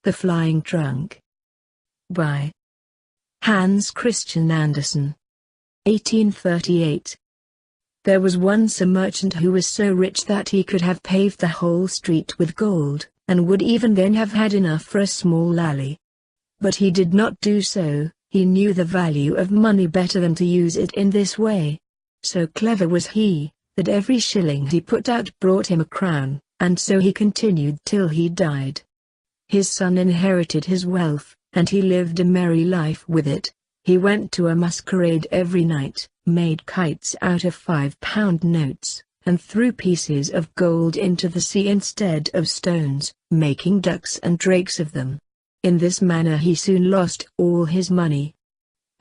The Flying Trunk. By Hans Christian Andersen. 1838. There was once a merchant who was so rich that he could have paved the whole street with gold, and would even then have had enough for a small alley. But he did not do so. He knew the value of money better than to use it in this way. So clever was he, that every shilling he put out brought him a crown, and so he continued till he died. His son inherited his wealth, and he lived a merry life with it. He went to a masquerade every night, made kites out of 5-pound notes, and threw pieces of gold into the sea instead of stones, making ducks and drakes of them. In this manner he soon lost all his money.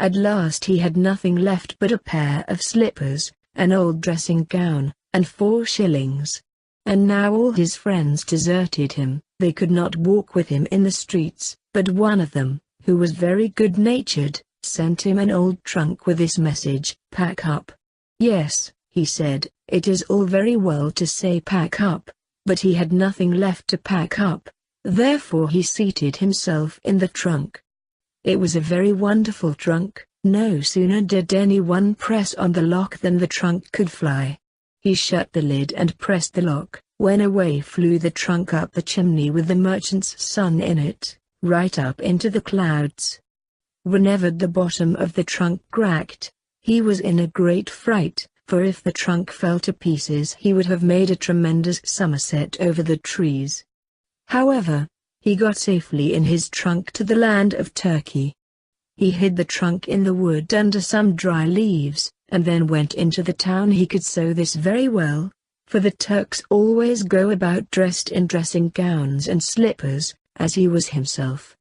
At last he had nothing left but a pair of slippers, an old dressing gown, and 4 shillings. And now all his friends deserted him. They could not walk with him in the streets, but one of them, who was very good-natured, sent him an old trunk with this message: "Pack up." "Yes," he said, "it is all very well to say pack up," but he had nothing left to pack up. Therefore he seated himself in the trunk. It was a very wonderful trunk. No sooner did anyone press on the lock than the trunk could fly. He shut the lid and pressed the lock, when away flew the trunk up the chimney with the merchant's son in it, right up into the clouds. Whenever the bottom of the trunk cracked, he was in a great fright, for if the trunk fell to pieces he would have made a tremendous somerset over the trees. However, he got safely in his trunk to the land of Turkey. He hid the trunk in the wood under some dry leaves, and then went into the town. He could sew this very well, for the Turks always go about dressed in dressing gowns and slippers, as he was himself.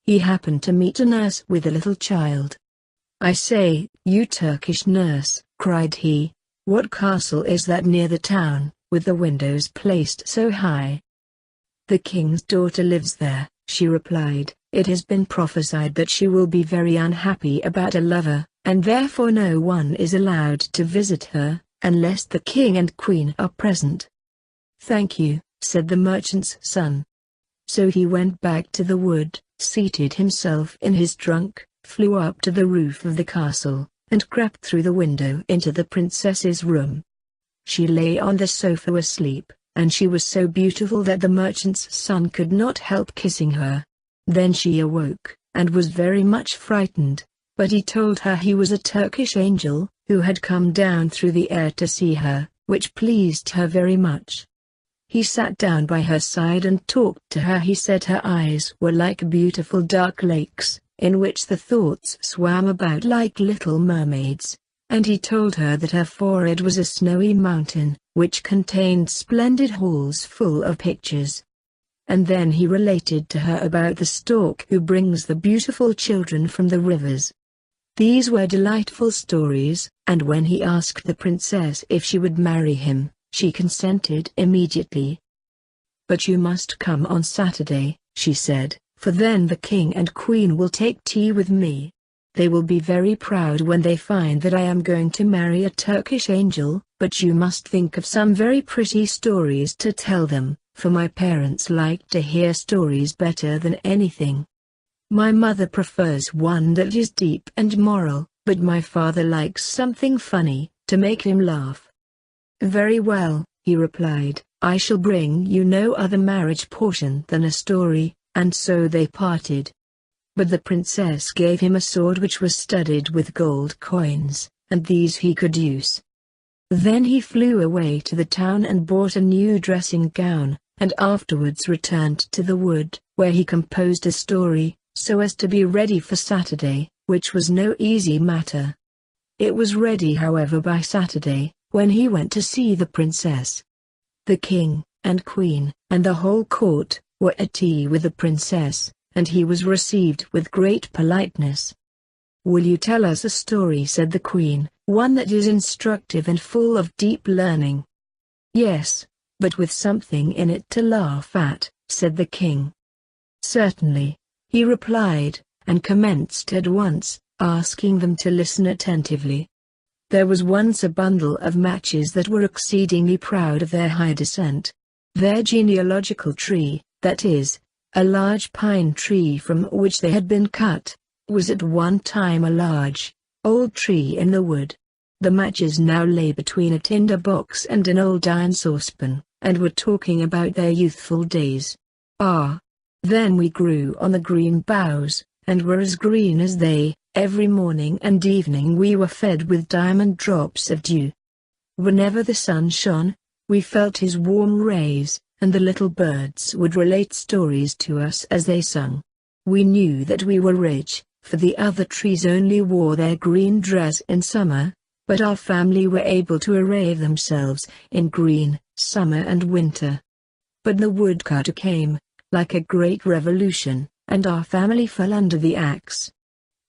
He happened to meet a nurse with a little child. "I say, you Turkish nurse," cried he, "what castle is that near the town, with the windows placed so high?" "The king's daughter lives there," she replied. "It has been prophesied that she will be very unhappy about a lover, and therefore no one is allowed to visit her, unless the king and queen are present." "Thank you," said the merchant's son. So he went back to the wood, seated himself in his trunk, flew up to the roof of the castle, and crept through the window into the princess's room. She lay on the sofa asleep, and she was so beautiful that the merchant's son could not help kissing her. Then she awoke, and was very much frightened, but he told her he was a Turkish angel, who had come down through the air to see her, which pleased her very much. He sat down by her side and talked to her. He said her eyes were like beautiful dark lakes, in which the thoughts swam about like little mermaids, and he told her that her forehead was a snowy mountain, which contained splendid halls full of pictures. And then he related to her about the stork who brings the beautiful children from the rivers. These were delightful stories, and when he asked the princess if she would marry him, she consented immediately. "But you must come on Saturday," she said, "for then the king and queen will take tea with me. They will be very proud when they find that I am going to marry a Turkish angel, but you must think of some very pretty stories to tell them, for my parents like to hear stories better than anything. My mother prefers one that is deep and moral, but my father likes something funny, to make him laugh." "Very well," he replied, "I shall bring you no other marriage portion than a story," and so they parted. But the princess gave him a sword which was studded with gold coins, and these he could use. Then he flew away to the town and bought a new dressing gown, and afterwards returned to the wood, where he composed a story, so as to be ready for Saturday, which was no easy matter. It was ready however by Saturday, when he went to see the princess. The king, and queen, and the whole court, were at tea with the princess, and he was received with great politeness. "Will you tell us a story?" said the queen, "one that is instructive and full of deep learning." "Yes, but with something in it to laugh at," said the king. "Certainly," he replied, and commenced at once, asking them to listen attentively. There was once a bundle of matches that were exceedingly proud of their high descent. Their genealogical tree, that is, A large pine tree from which they had been cut was at one time a large, old tree in the wood. The matches now lay between a tinder box and an old iron saucepan, and were talking about their youthful days. Ah! Then we grew on the green boughs, and were as green as they. Every morning and evening we were fed with diamond drops of dew. Whenever the sun shone, we felt his warm rays, and the little birds would relate stories to us as they sung. We knew that we were rich, for the other trees only wore their green dress in summer, but our family were able to array themselves in green, summer and winter. But the woodcutter came, like a great revolution, and our family fell under the axe.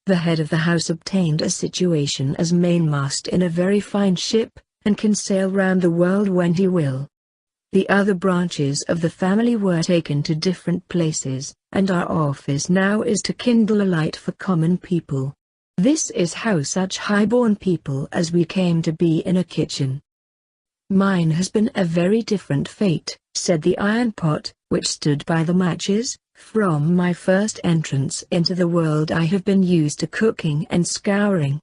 The head of the house obtained a situation as mainmast in a very fine ship, and can sail round the world when he will. The other branches of the family were taken to different places, and our office now is to kindle a light for common people. This is how such high-born people as we came to be in a kitchen. Mine has been a very different fate, said the iron pot, which stood by the matches. From my first entrance into the world I have been used to cooking and scouring.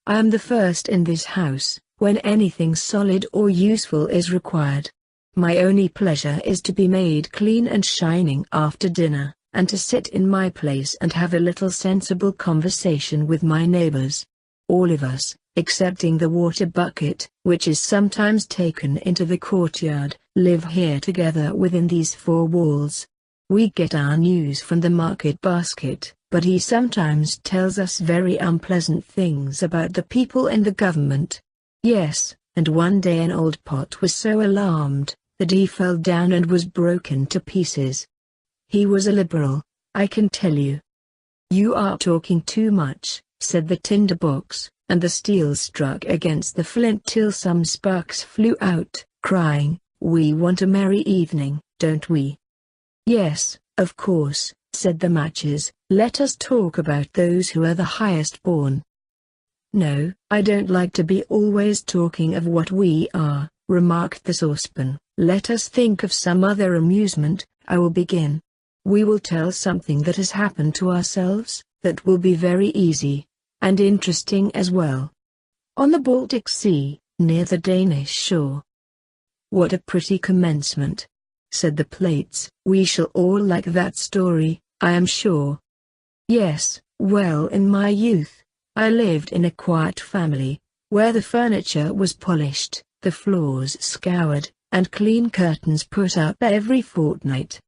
I am the first in this house, when anything solid or useful is required. My only pleasure is to be made clean and shining after dinner, and to sit in my place and have a little sensible conversation with my neighbors. All of us, excepting the water bucket, which is sometimes taken into the courtyard, live here together within these four walls. We get our news from the market basket, but he sometimes tells us very unpleasant things about the people and the government. Yes, and one day an old pot was so alarmed that he fell down and was broken to pieces. He was a liberal, I can tell you. You are talking too much, said the tinder box, and the steel struck against the flint till some sparks flew out, crying, "We want a merry evening, don't we?" Yes, of course, said the matches, let us talk about those who are the highest born. No, I don't like to be always talking of what we are, remarked the saucepan. Let us think of some other amusement. I will begin. We will tell something that has happened to ourselves, that will be very easy, and interesting as well. On the Baltic Sea, near the Danish shore. What a pretty commencement, said the plates. We shall all like that story, I am sure. Yes, well, in my youth, I lived in a quiet family, where the furniture was polished, the floors scoured, and clean curtains put up every fortnight.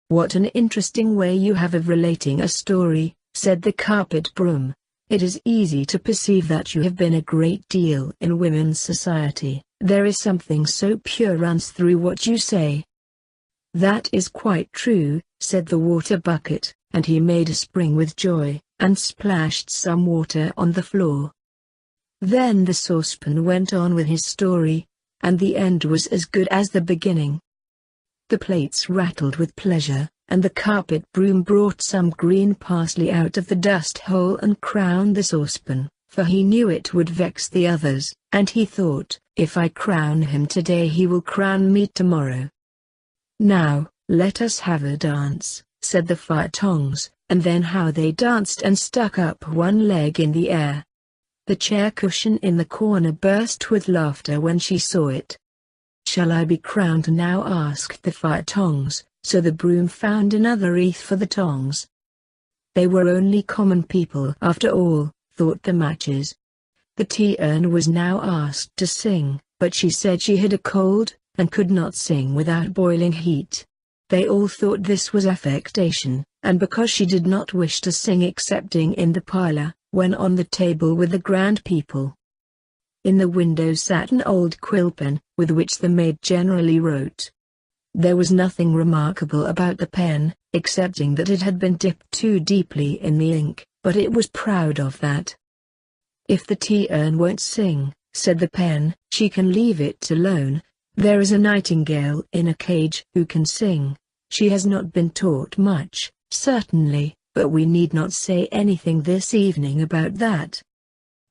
What an interesting way you have of relating a story, said the carpet broom. It is easy to perceive that you have been a great deal in women's society. There is something so pure runs through what you say. That is quite true, said the water bucket, and he made a spring with joy, and splashed some water on the floor. Then the saucepan went on with his story, and the end was as good as the beginning. The plates rattled with pleasure, and the carpet broom brought some green parsley out of the dust hole and crowned the saucepan, for he knew it would vex the others, and he thought, if I crown him today he will crown me tomorrow. Now, let us have a dance, said the fire tongs, and then how they danced and stuck up one leg in the air. The chair cushion in the corner burst with laughter when she saw it. Shall I be crowned now? asked the fire tongs, so the broom found another wreath for the tongs. They were only common people after all, thought the matches. The tea urn was now asked to sing, but she said she had a cold, and could not sing without boiling heat. They all thought this was affectation, and because she did not wish to sing excepting in the parlor, when on the table with the grand people. In the window sat an old quill pen, with which the maid generally wrote. There was nothing remarkable about the pen, excepting that it had been dipped too deeply in the ink, but it was proud of that. If the tea urn won't sing, said the pen, she can leave it alone. There is a nightingale in a cage who can sing. She has not been taught much, certainly, but we need not say anything this evening about that.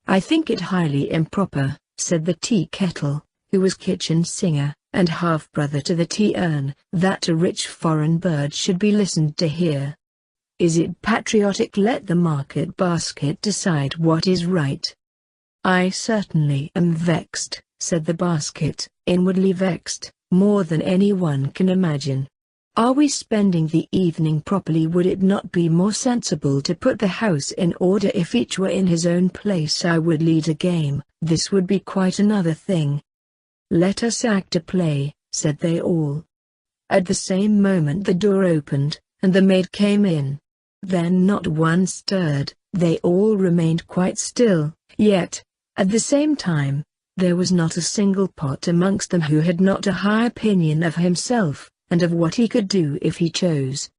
I think it highly improper, said the tea kettle, who was kitchen singer, and half-brother to the tea urn, that a rich foreign bird should be listened to here. Is it patriotic? Let the market basket decide what is right. I certainly am vexed, said the basket, inwardly vexed, more than anyone can imagine. Are we spending the evening properly? Would it not be more sensible to put the house in order? If each were in his own place I would lead a game, this would be quite another thing. Let us act a play, said they all. At the same moment the door opened, and the maid came in. Then not one stirred, they all remained quite still, yet, at the same time, there was not a single pot amongst them who had not a high opinion of himself, and of what he could do if he chose.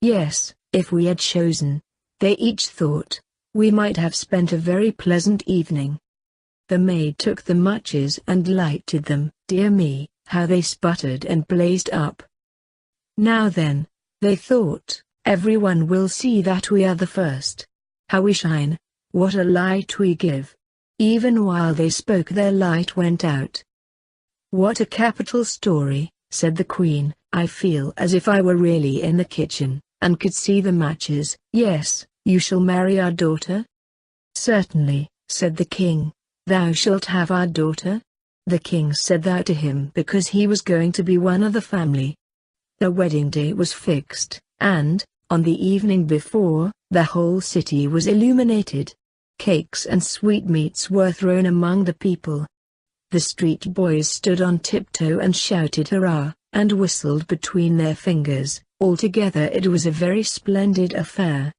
Yes, if we had chosen, they each thought, we might have spent a very pleasant evening. The maid took the matches and lighted them. Dear me, how they sputtered and blazed up. Now then, they thought, everyone will see that we are the first. How we shine, what a light we give. Even while they spoke their light went out. What a capital story, said the Queen. I feel as if I were really in the kitchen, and could see the matches. Yes, you shall marry our daughter? Certainly, said the King. Thou shalt have our daughter? The King said that to him because he was going to be one of the family. The wedding day was fixed, and, on the evening before, the whole city was illuminated. Cakes and sweetmeats were thrown among the people. The street boys stood on tiptoe and shouted hurrah, and whistled between their fingers. Altogether it was a very splendid affair.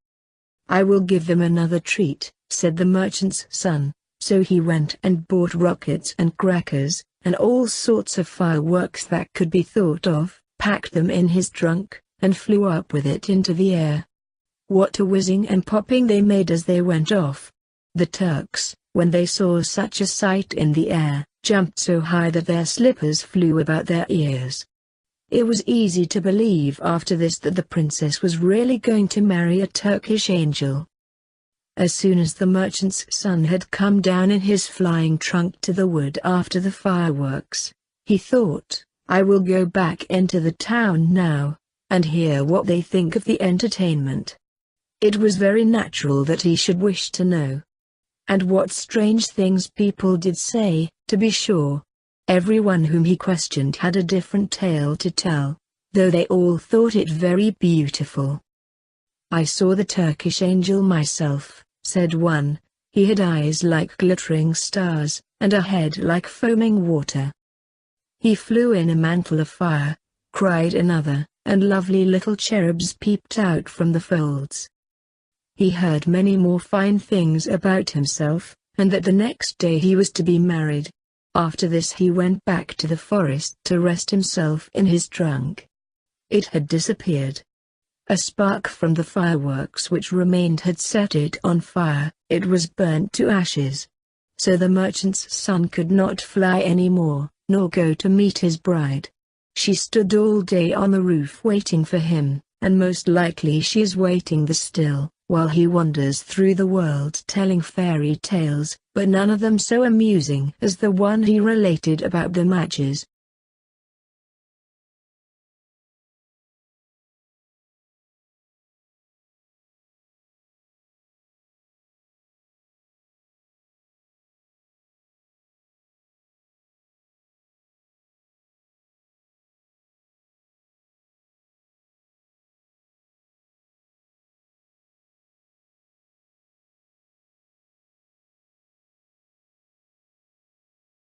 I will give them another treat, said the merchant's son. So he went and bought rockets and crackers, and all sorts of fireworks that could be thought of, packed them in his trunk, and flew up with it into the air. What a whizzing and popping they made as they went off! The Turks, when they saw such a sight in the air, jumped so high that their slippers flew about their ears. It was easy to believe after this that the princess was really going to marry a Turkish angel. As soon as the merchant's son had come down in his flying trunk to the wood after the fireworks, he thought, I will go back into the town now, and hear what they think of the entertainment. It was very natural that he should wish to know. And what strange things people did say, to be sure. Everyone whom he questioned had a different tale to tell, though they all thought it very beautiful. I saw the Turkish angel myself, said one. He had eyes like glittering stars, and a head like foaming water. He flew in a mantle of fire, cried another, and lovely little cherubs peeped out from the folds. He heard many more fine things about himself, and that the next day he was to be married. After this he went back to the forest to rest himself in his trunk. It had disappeared. A spark from the fireworks which remained had set it on fire. It was burnt to ashes. So the merchant's son could not fly any more, nor go to meet his bride. She stood all day on the roof waiting for him, and most likely she is waiting there still, while he wanders through the world telling fairy tales, but none of them so amusing as the one he related about the matches.